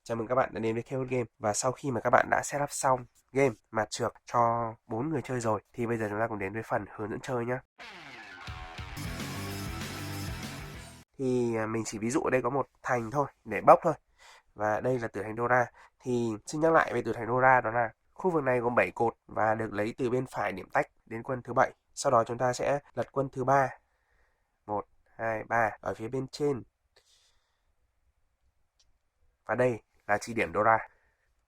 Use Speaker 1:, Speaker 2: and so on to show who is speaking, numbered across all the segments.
Speaker 1: Chào mừng các bạn đã đến với Chaos Game. Và sau khi mà các bạn đã setup xong game mặt trược cho 4 người chơi rồi thì bây giờ chúng ta cùng đến với phần hướng dẫn chơi nhé. Thì mình chỉ ví dụ ở đây có một thành thôi để bốc thôi. Và đây là tử thành Dora. Thì xin nhắc lại về tử thành Dora, đó là khu vực này gồm 7 cột và được lấy từ bên phải điểm tách đến quân thứ 7. Sau đó chúng ta sẽ lật quân thứ 3. 1, 2, 3 ở phía bên trên. Và đây là chỉ điểm Dora.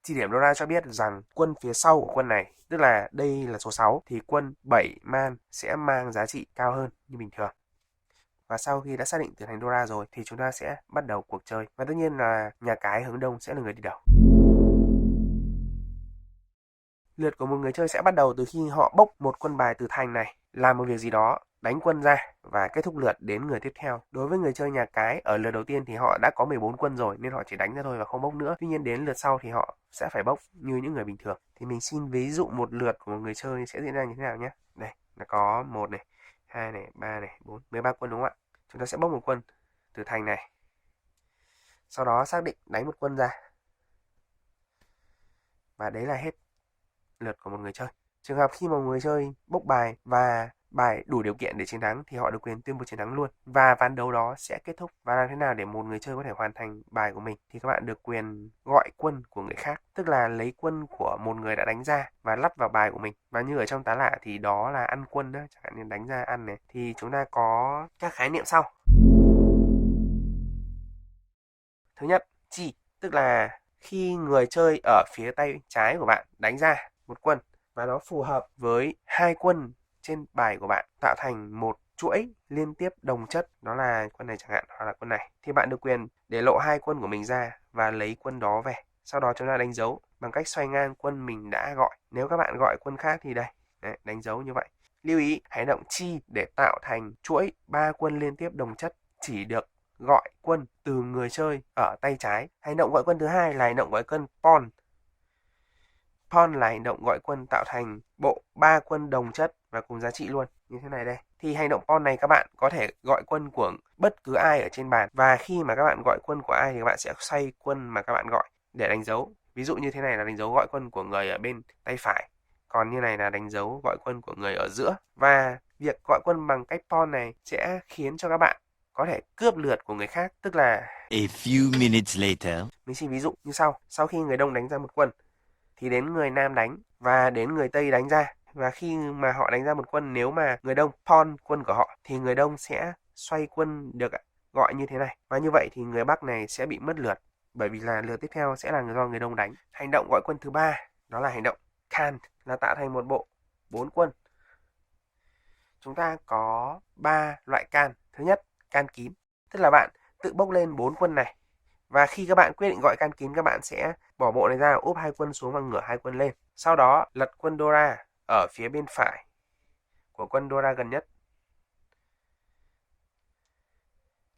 Speaker 1: Chỉ điểm Dora cho biết rằng quân phía sau của quân này, tức là đây là số 6, thì quân 7 man sẽ mang giá trị cao hơn như bình thường. Và sau khi đã xác định tử thành Dora rồi thì chúng ta sẽ bắt đầu cuộc chơi. Và tất nhiên là nhà cái hướng đông sẽ là người đi đầu. Lượt của một người chơi sẽ bắt đầu từ khi họ bốc một quân bài từ thành này, làm một việc gì đó, đánh quân ra và kết thúc lượt đến người tiếp theo. Đối với người chơi nhà cái, ở lượt đầu tiên thì họ đã có 14 quân rồi nên họ chỉ đánh ra thôi và không bốc nữa. Tuy nhiên đến lượt sau thì họ sẽ phải bốc như những người bình thường. Thì mình xin ví dụ một lượt của một người chơi sẽ diễn ra như thế nào nhé. Đây, là có 1 này, 2 này, 3 này, 4, 13 quân đúng không ạ? Chúng ta sẽ bốc một quân từ thành này. Sau đó xác định đánh một quân ra. Và đấy là hết lượt của một người chơi. Trường hợp khi một người chơi bốc bài và bài đủ điều kiện để chiến thắng thì họ được quyền tuyên bố chiến thắng luôn. Và ván đấu đó sẽ kết thúc. Và làm thế nào để một người chơi có thể hoàn thành bài của mình thì các bạn được quyền gọi quân của người khác. Tức là lấy quân của một người đã đánh ra và lắp vào bài của mình. Và như ở trong tá lả thì đó là ăn quân đó. Chẳng hạn như đánh ra ăn này. Thì chúng ta có các khái niệm sau. Thứ nhất, chi. Tức là khi người chơi ở phía tay trái của bạn đánh ra một quân và nó phù hợp với hai quân trên bài của bạn tạo thành một chuỗi liên tiếp đồng chất, đó là quân này chẳng hạn hoặc là quân này, thì bạn được quyền để lộ hai quân của mình ra và lấy quân đó về. Sau đó chúng ta đánh dấu bằng cách xoay ngang quân mình đã gọi. Nếu các bạn gọi quân khác thì đây, đấy, đánh dấu như vậy. Lưu ý, hành động chi để tạo thành chuỗi 3 quân liên tiếp đồng chất chỉ được gọi quân từ người chơi ở tay trái. Hành động gọi quân thứ hai là hành động gọi quân pawn. Pawn là hành động gọi quân tạo thành bộ 3 quân đồng chất và cùng giá trị luôn, như thế này đây. Thì hành động pawn này các bạn có thể gọi quân của bất cứ ai ở trên bàn, và khi mà các bạn gọi quân của ai thì các bạn sẽ xoay quân mà các bạn gọi để đánh dấu. Ví dụ như thế này là đánh dấu gọi quân của người ở bên tay phải, còn như này là đánh dấu gọi quân của người ở giữa. Và việc gọi quân bằng cách pawn này sẽ khiến cho các bạn có thể cướp lượt của người khác, tức là
Speaker 2: A few minutes later.
Speaker 1: mình xin ví dụ như sau. Sau khi người Đông đánh ra một quân thì đến người Nam đánh và đến người Tây đánh ra. Và khi mà họ đánh ra một quân, nếu mà người Đông pawn quân của họ thì người Đông sẽ xoay quân được gọi như thế này. Và như vậy thì người Bắc này sẽ bị mất lượt, bởi vì là lượt tiếp theo sẽ là do người Đông đánh. Hành động gọi quân thứ ba đó là hành động can't, là tạo thành một bộ 4 quân. Chúng ta có 3 loại can. Thứ nhất, can kín, tức là bạn tự bốc lên 4 quân này. Và khi các bạn quyết định gọi can kín, các bạn sẽ bỏ bộ này ra, úp 2 quân xuống và ngửa 2 quân lên. Sau đó lật quân Dora ở phía bên phải của quân Dora gần nhất.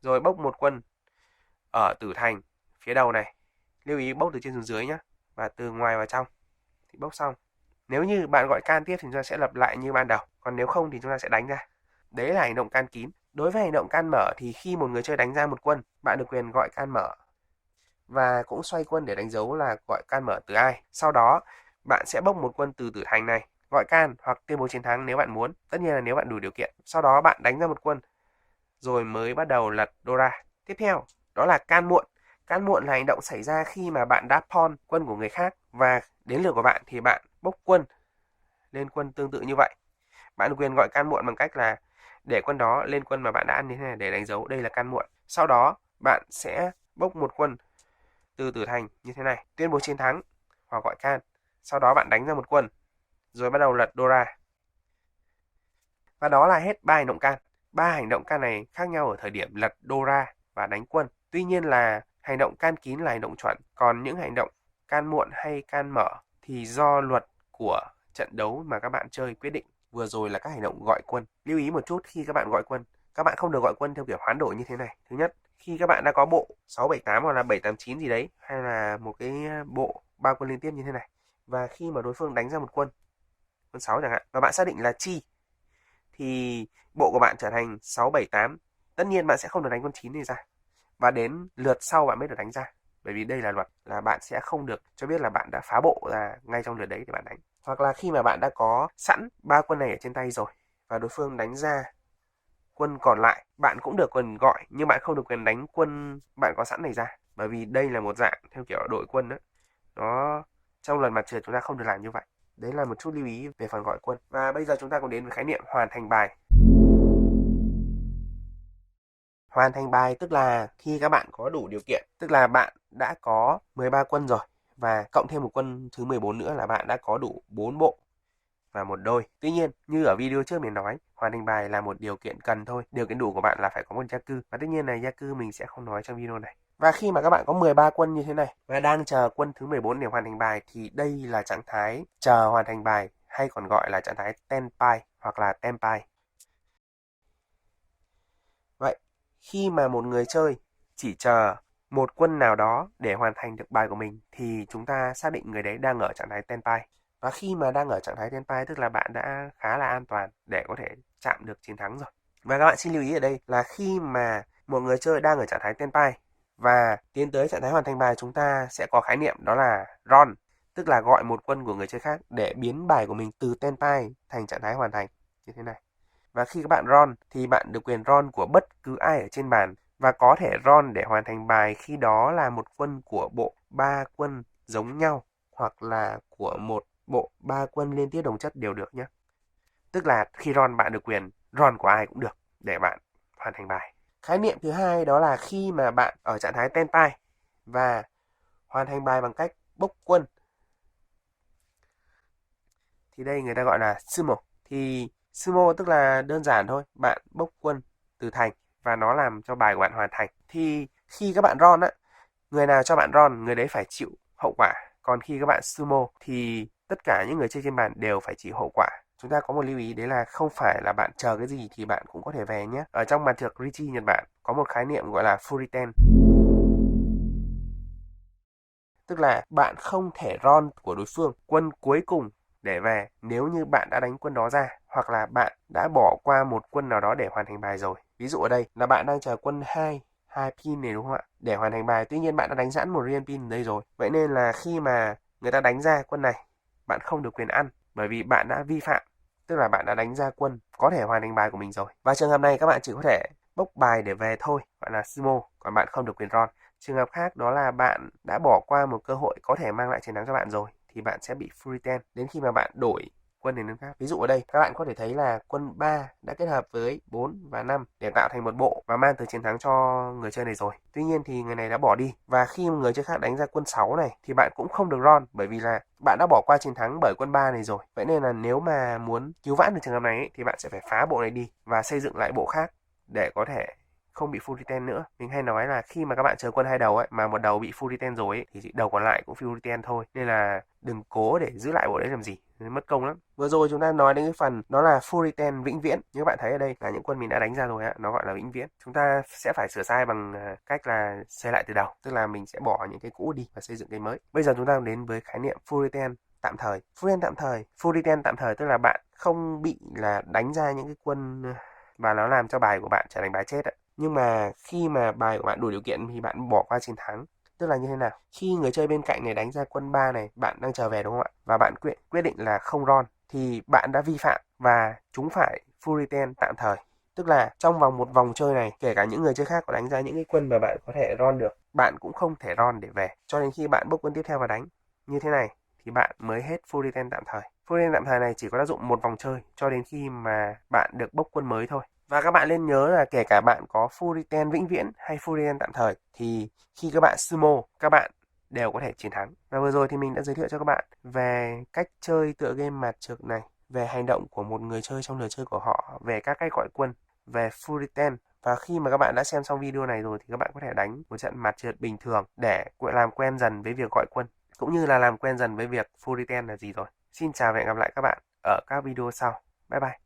Speaker 1: Rồi bốc một quân ở tử thành phía đầu này. Lưu ý bốc từ trên xuống dưới nhé, và từ ngoài vào trong. Thì bốc xong, nếu như bạn gọi can tiếp thì chúng ta sẽ lặp lại như ban đầu. Còn nếu không thì chúng ta sẽ đánh ra. Đấy là hành động can kín. Đối với hành động can mở thì khi một người chơi đánh ra một quân, bạn được quyền gọi can mở và cũng xoay quân để đánh dấu là gọi can mở từ ai. Sau đó bạn sẽ bốc một quân từ tử thành này, gọi can hoặc tuyên bố chiến thắng nếu bạn muốn. Tất nhiên là nếu bạn đủ điều kiện. Sau đó bạn đánh ra một quân rồi mới bắt đầu lật Dora. Tiếp theo đó là can muộn. Can muộn là hành động xảy ra khi mà bạn đã pawn quân của người khác và đến lượt của bạn thì bạn bốc quân lên quân tương tự như vậy. Bạn được quyền gọi can muộn bằng cách là để quân đó lên quân mà bạn đã ăn như thế này để đánh dấu đây là can muộn. Sau đó bạn sẽ bốc một quân từ tử thành như thế này, tuyên bố chiến thắng hoặc gọi can. Sau đó bạn đánh ra một quân rồi bắt đầu lật Dora. Và đó là hết 3 hành động can. 3 hành động can này khác nhau ở thời điểm lật Dora và đánh quân. Tuy nhiên là hành động can kín là hành động chuẩn, còn những hành động can muộn hay can mở thì do luật của trận đấu mà các bạn chơi quyết định. Vừa rồi là các hành động gọi quân. Lưu ý một chút khi các bạn gọi quân, các bạn không được gọi quân theo kiểu hoán đổi như thế này. Thứ nhất, khi các bạn đã có bộ 6, 7, 8 hoặc là 7, 8, 9 gì đấy, hay là một cái bộ 3 quân liên tiếp như thế này, và khi mà đối phương đánh ra một quân 6 chẳng hạn, và bạn xác định là chi, thì bộ của bạn trở thành 6, 7, 8. Tất nhiên bạn sẽ không được đánh con 9 này ra, và đến lượt sau bạn mới được đánh ra. Bởi vì đây là luật, là bạn sẽ không được cho biết là bạn đã phá bộ ra ngay trong lượt đấy để bạn đánh. Hoặc là khi mà bạn đã có sẵn 3 quân này ở trên tay rồi và đối phương đánh ra quân còn lại, bạn cũng được quyền gọi nhưng bạn không được quyền đánh quân bạn có sẵn này ra. Bởi vì đây là một dạng theo kiểu đội quân đó. Nó trong lần mặt trượt chúng ta không được làm như vậy. Đấy là một chút lưu ý về phần gọi quân. Và bây giờ chúng ta cùng đến với khái niệm hoàn thành bài. Hoàn thành bài tức là khi các bạn có đủ điều kiện, tức là bạn đã có 13 quân rồi và cộng thêm một quân thứ 14 nữa là bạn đã có đủ 4 bộ và một đôi. Tuy nhiên, như ở video trước mình nói, hoàn thành bài là một điều kiện cần thôi. Điều kiện đủ của bạn là phải có một gia cư. Và tất nhiên là gia cư mình sẽ không nói trong video này. Và khi mà các bạn có 13 quân như thế này và đang chờ quân thứ 14 để hoàn thành bài thì đây là trạng thái chờ hoàn thành bài, hay còn gọi là trạng thái tenpai hoặc là tenpai. Vậy, khi mà một người chơi chỉ chờ một quân nào đó để hoàn thành được bài của mình thì chúng ta xác định người đấy đang ở trạng thái tenpai. Và khi mà đang ở trạng thái tenpai tức là bạn đã khá là an toàn để có thể chạm được chiến thắng rồi. Và các bạn xin lưu ý ở đây là khi mà một người chơi đang ở trạng thái tenpai và tiến tới trạng thái hoàn thành bài, chúng ta sẽ có khái niệm đó là run, tức là gọi một quân của người chơi khác để biến bài của mình từ tenpai thành trạng thái hoàn thành như thế này. Và khi các bạn run thì bạn được quyền run của bất cứ ai ở trên bàn và có thể run để hoàn thành bài khi đó là một quân của bộ 3 quân giống nhau hoặc là của một bộ 3 quân liên tiếp đồng chất đều được nhé. Tức là khi run bạn được quyền run của ai cũng được để bạn hoàn thành bài. Khái niệm thứ hai đó là khi mà bạn ở trạng thái tenpai và hoàn thành bài bằng cách bốc quân thì đây người ta gọi là sumo. Thì sumo tức là đơn giản thôi, bạn bốc quân từ thành và nó làm cho bài của bạn hoàn thành. Thì khi các bạn run á, người nào cho bạn run người đấy phải chịu hậu quả. Còn khi các bạn sumo thì tất cả những người chơi trên bàn đều phải chịu hậu quả. Chúng ta có một lưu ý đấy là không phải là bạn chờ cái gì thì bạn cũng có thể về nhé. Ở trong bàn trượt Richi Nhật Bản có một khái niệm gọi là Furiten. Tức là bạn không thể run của đối phương quân cuối cùng để về nếu như bạn đã đánh quân đó ra hoặc là bạn đã bỏ qua một quân nào đó để hoàn thành bài rồi. Ví dụ ở đây là bạn đang chờ quân 2 pin này đúng không ạ? Để hoàn thành bài, tuy nhiên bạn đã đánh sẵn một riêng pin ở đây rồi. Vậy nên là khi mà người ta đánh ra quân này, bạn không được quyền ăn bởi vì bạn đã vi phạm. Tức là bạn đã đánh ra quân có thể hoàn thành bài của mình rồi. Và trường hợp này các bạn chỉ có thể bốc bài để về thôi, gọi là sumo, còn bạn không được quyền run. Trường hợp khác đó là bạn đã bỏ qua một cơ hội có thể mang lại chiến thắng cho bạn rồi thì bạn sẽ bị free ten đến khi mà bạn đổi quân đến nước khác. Ví dụ ở đây các bạn có thể thấy là quân 3 đã kết hợp với 4 và 5 để tạo thành một bộ và mang tới chiến thắng cho người chơi này rồi. Tuy nhiên thì người này đã bỏ đi và khi người chơi khác đánh ra quân 6 này thì bạn cũng không được run bởi vì là bạn đã bỏ qua chiến thắng bởi quân 3 này rồi. Vậy nên là nếu mà muốn cứu vãn được trường hợp này ấy, thì bạn sẽ phải phá bộ này đi và xây dựng lại bộ khác để có thể không bị full return nữa. Mình hay nói là khi mà các bạn chờ quân hai đầu ấy mà một đầu bị full return rồi ấy, thì đầu còn lại cũng full return thôi. Nên là đừng cố để giữ lại bộ đấy làm gì, mất công lắm. Vừa rồi chúng ta nói đến cái phần đó là full return vĩnh viễn. Như các bạn thấy ở đây là những quân mình đã đánh ra rồi á, nó gọi là vĩnh viễn. Chúng ta sẽ phải sửa sai bằng cách là xây lại từ đầu, tức là mình sẽ bỏ những cái cũ đi và xây dựng cái mới. Bây giờ chúng ta đến với khái niệm full return tạm thời. Full return tạm thời tức là bạn không bị là đánh ra những cái quân và nó làm cho bài của bạn trở thành bài chết ạ. Nhưng mà khi mà bài của bạn đủ điều kiện thì bạn bỏ qua chiến thắng. Tức là như thế nào? Khi người chơi bên cạnh này đánh ra quân 3 này, bạn đang trở về đúng không ạ? Và bạn quyết định là không run thì bạn đã vi phạm và chúng phải full return tạm thời. Tức là trong vòng một vòng chơi này, kể cả những người chơi khác có đánh ra những cái quân mà bạn có thể run được, bạn cũng không thể run để về cho đến khi bạn bốc quân tiếp theo và đánh. Như thế này thì bạn mới hết full return tạm thời. Full return tạm thời này chỉ có tác dụng một vòng chơi cho đến khi mà bạn được bốc quân mới thôi. Và các bạn nên nhớ là kể cả bạn có full return vĩnh viễn hay full return tạm thời thì khi các bạn sumo, các bạn đều có thể chiến thắng. Và vừa rồi thì mình đã giới thiệu cho các bạn về cách chơi tựa game mặt trượt này, về hành động của một người chơi trong lượt chơi của họ, về các cách gọi quân, về full return. Và khi mà các bạn đã xem xong video này rồi thì các bạn có thể đánh một trận mặt trượt bình thường để làm quen dần với việc gọi quân, cũng như là làm quen dần với việc full return là gì rồi. Xin chào và hẹn gặp lại các bạn ở các video sau. Bye bye.